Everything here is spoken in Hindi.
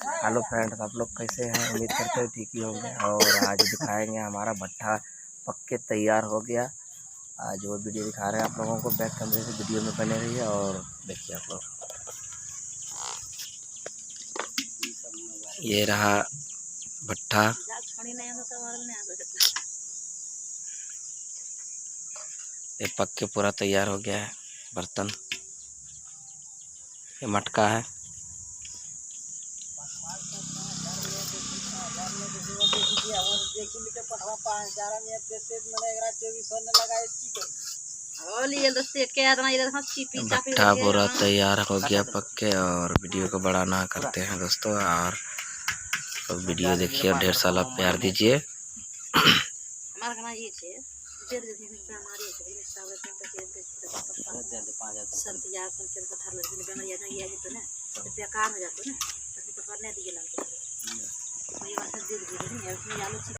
हेलो फ्रेंड्स, आप लोग कैसे हैं? उम्मीद करते हैं ठीक ही होंगे। और आज दिखाएंगे हमारा भट्ठा पक के तैयार हो गया। आज वो वीडियो दिखा रहे हैं आप लोगों को। बैक कैमरे से वीडियो में बने रहिए और देखिए आप लोग। ये रहा भट्ठा। ये पक के पूरा तैयार हो गया है। बर्तन ये मटका है। भट्ठा पूरा तैयार हो गया पक के। और वीडियो को बड़ा ना करते हैं दोस्तों। और तो वीडियो देखिए और ढेर सारा प्यार दीजिए।